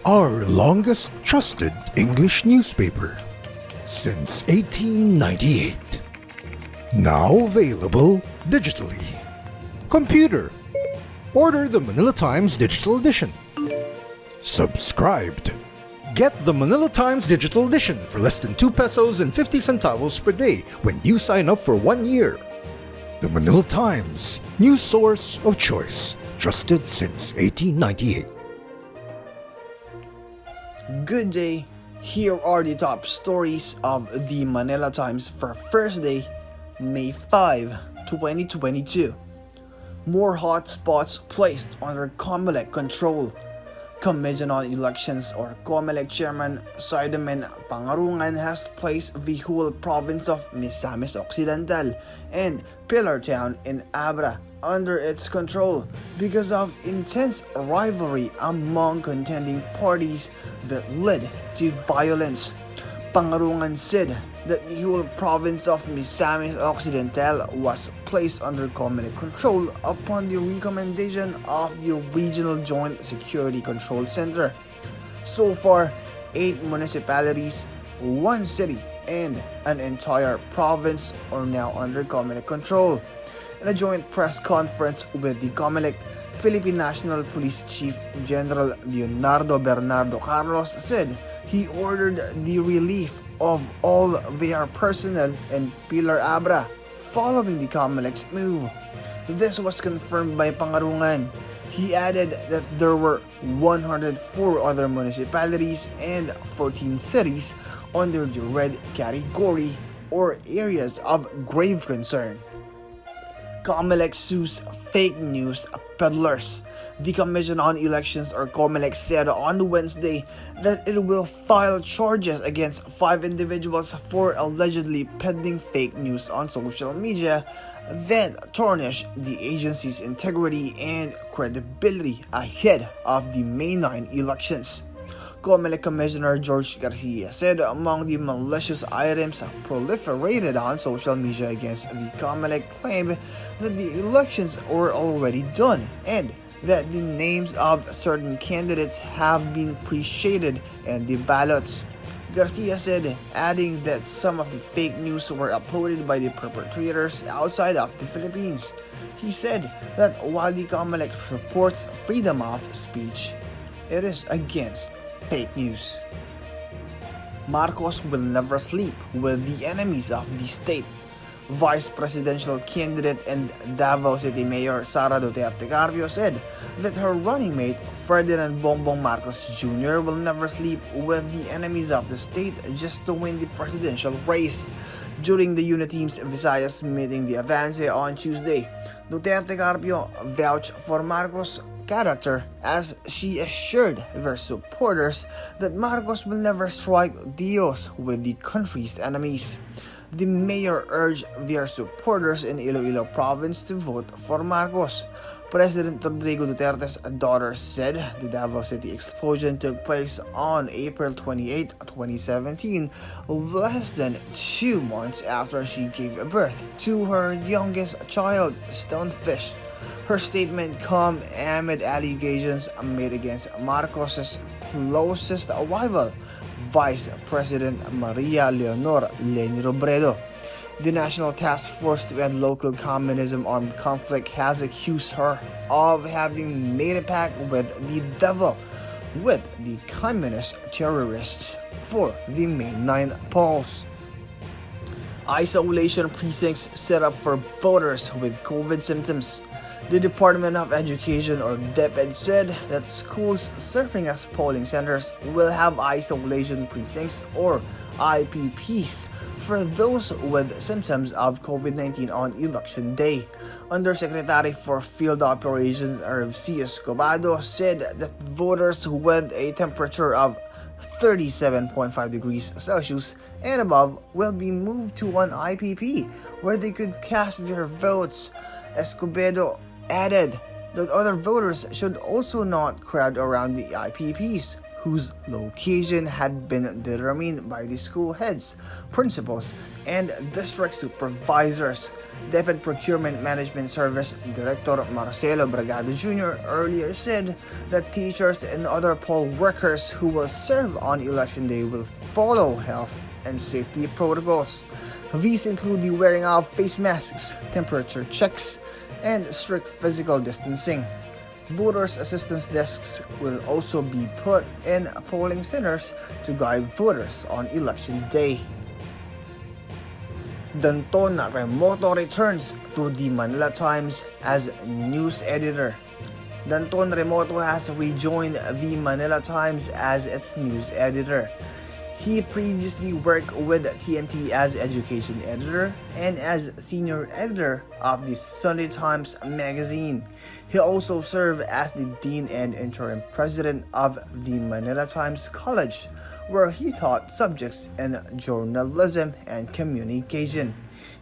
our longest trusted English newspaper since 1898. Now available digitally. Computer, order the Manila Times Digital Edition. Subscribed. Get the Manila Times Digital Edition for less than 2 pesos and 50 centavos per day when you sign up for 1 year. The Manila Times, news source of choice, trusted since 1898. Good day. Here are the top stories of the Manila Times for Thursday, May 5, 2022. More hotspots placed under Comelec control. Commission on Elections or Comelec Chairman Sidemen Pangarungan has placed the whole province of Misamis Occidental and Pillar Town in Abra under its control because of intense rivalry among contending parties that led to violence. Pangarungan said that the whole province of Misamis Occidental was placed under Comelec control upon the recommendation of the Regional Joint Security Control Center. So far, 8 municipalities, 1 city, and an entire province are now under Comelec control. In a joint press conference with the Comelec, Philippine National Police Chief General Leonardo Bernardo Carlos said he ordered the relief of all their personnel in Pilar Abra following the Comelec's move. This was confirmed by Pangarungan. He added that there were 104 other municipalities and 14 cities under the red category or areas of grave concern. Comelec sues fake news peddlers. The Commission on Elections or Comelec said on Wednesday that it will file charges against 5 individuals for allegedly peddling fake news on social media that tarnish the agency's integrity and credibility ahead of the May 9 elections. Comelec Commissioner George Garcia said among the malicious items proliferated on social media against the Comelec claim that the elections were already done and that the names of certain candidates have been pre-shaded in the ballots. Garcia said, adding that some of the fake news were uploaded by the perpetrators outside of the Philippines. He said that while the Comelec supports freedom of speech, it is against fake news. Marcos will never sleep with the enemies of the state. Vice presidential candidate and Davao City Mayor Sara Duterte Carpio said that her running mate Ferdinand Bongbong Marcos Jr. will never sleep with the enemies of the state just to win the presidential race. During the Uniteam's Visayas meeting the Avance on Tuesday, Duterte Carpio vouched for Marcos' character as she assured their supporters that Marcos will never strike deals with the country's enemies. The mayor urged their supporters in Iloilo province to vote for Marcos. President Rodrigo Duterte's daughter said the Davao City explosion took place on April 28, 2017, less than 2 months after she gave birth to her youngest child, Stonefish. Her statement come amid allegations made against Marcos' closest rival, Vice President Maria Leonor Leni Robredo. The National Task Force to End Local Communism Armed Conflict has accused her of having made a pact with the devil with the communist terrorists for the May 9 polls. Isolation precincts set up for voters with COVID symptoms. The Department of Education or DepEd said that schools serving as polling centers will have isolation precincts or IPPs for those with symptoms of COVID-19 on election day. Undersecretary for Field Operations C. Escobedo said that voters with a temperature of 37.5 degrees Celsius and above will be moved to an IPP where they could cast their votes. Escobedo added that other voters should also not crowd around the IPPs, whose location had been determined by the school heads, principals, and district supervisors. Deputy Procurement Management Service Director Marcelo Bragado Jr. earlier said that teachers and other poll workers who will serve on Election Day will follow health and safety protocols. These include the wearing of face masks, temperature checks, and strict physical distancing. Voters' assistance desks will also be put in polling centers to guide voters on Election Day. Danton Remoto returns to the Manila Times as news editor. Danton Remoto has rejoined the Manila Times as its news editor. He previously worked with TMT as education editor and as senior editor of the Sunday Times magazine. He also served as the dean and interim president of the Manila Times College, where he taught subjects in journalism and communication.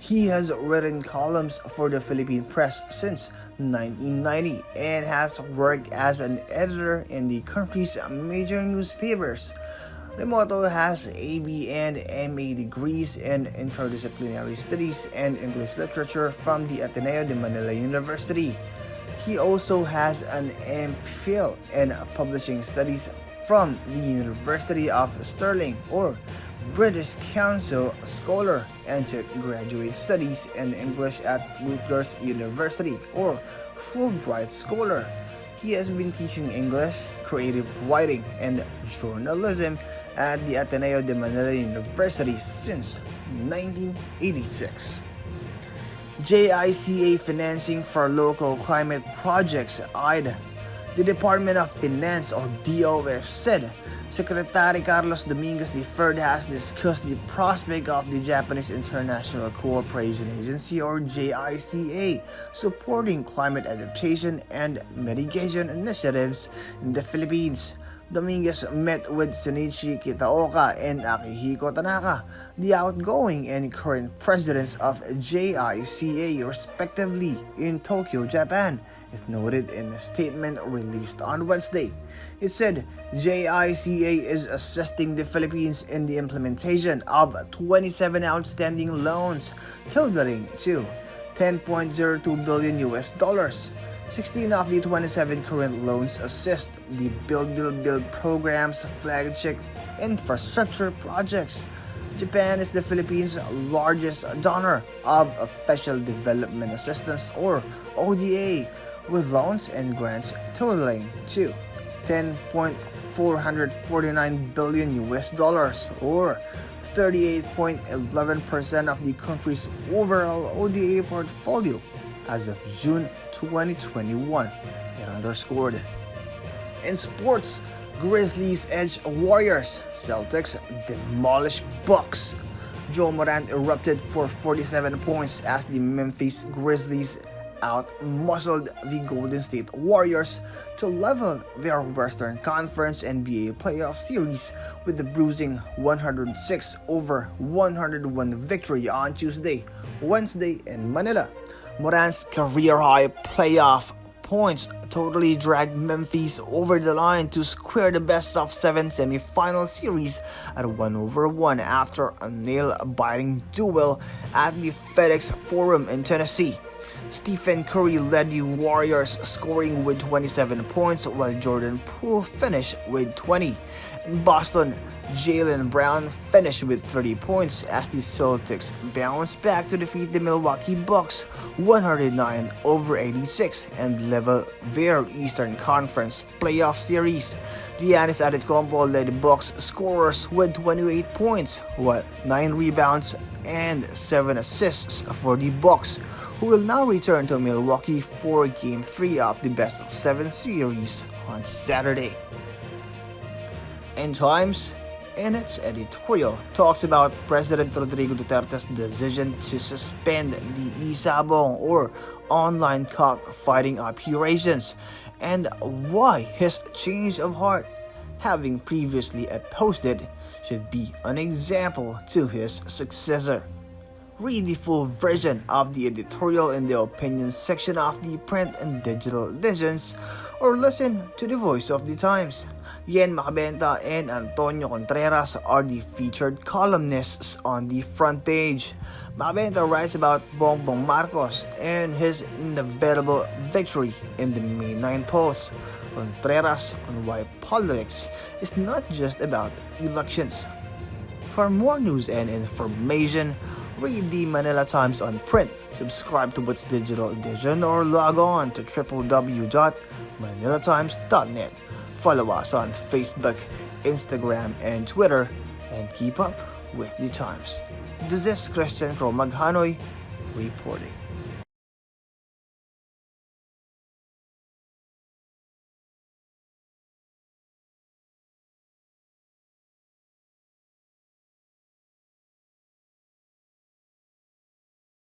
He has written columns for the Philippine press since 1990 and has worked as an editor in the country's major newspapers. Remoto has AB and MA degrees in interdisciplinary studies and English literature from the Ateneo de Manila University. He also has an MPhil in publishing studies from the University of Stirling or British Council Scholar and took graduate studies in English at Rutgers University or Fulbright Scholar. He has been teaching English, creative writing, and journalism at the Ateneo de Manila University since 1986. JICA Financing for local climate projects eyed. The Department of Finance or DOF said Secretary Carlos Dominguez III has discussed the prospect of the Japanese International Cooperation Agency or JICA supporting climate adaptation and mitigation initiatives in the Philippines. Dominguez met with Shinichi Kitaoka and Akihiko Tanaka, the outgoing and current presidents of JICA respectively, in Tokyo, Japan, it noted in a statement released on Wednesday. It said JICA is assisting the Philippines in the implementation of 27 outstanding loans totaling to $10.02 billion. 16 of the 27 current loans assist the Build program's flagship infrastructure projects. Japan is the Philippines' largest donor of official development assistance or ODA, with loans and grants totaling to $10.449 billion or 38.11% of the country's overall ODA portfolio as of June 2021, it underscored. In sports, Grizzlies edge Warriors, Celtics demolish Bucks. Joe Morant erupted for 47 points as the Memphis Grizzlies out-muscled the Golden State Warriors to level their Western Conference NBA playoff series with a bruising 106-101 victory on Wednesday in Manila. Morant's career-high playoff points totally dragged Memphis over the line to square the best-of-7 semi-final series at 1-1 after a nail-biting duel at the FedEx Forum in Tennessee. Stephen Curry led the Warriors, scoring with 27 points, while Jordan Poole finished with 20. In Boston, Jaylen Brown finished with 30 points as the Celtics bounced back to defeat the Milwaukee Bucks 109-86 and level their Eastern Conference playoff series. Giannis Antetokounmpo led the Bucks scorers with 28 points, while 9 rebounds and 7 assists for the Bucks, who will now return to Milwaukee for Game 3 of the best-of-7 series on Saturday. And Times, in its editorial, talks about President Rodrigo Duterte's decision to suspend the Isabong or online cockfighting operations and why his change of heart, having previously opposed it, should be an example to his successor. Read the full version of the editorial in the opinion section of the print and digital editions, or listen to the voice of the Times. Yen Macabenta and Antonio Contreras are the featured columnists on the front page. Macabenta writes about Bongbong Marcos and his inevitable victory in the May 9 polls. Contreras on why politics is not just about elections. For more news and information, read the Manila Times on print, subscribe to its digital edition, or log on to www.manilatimes.net. Follow us on Facebook, Instagram, and Twitter, and keep up with the Times. This is Christian Cromag Hanoy reporting.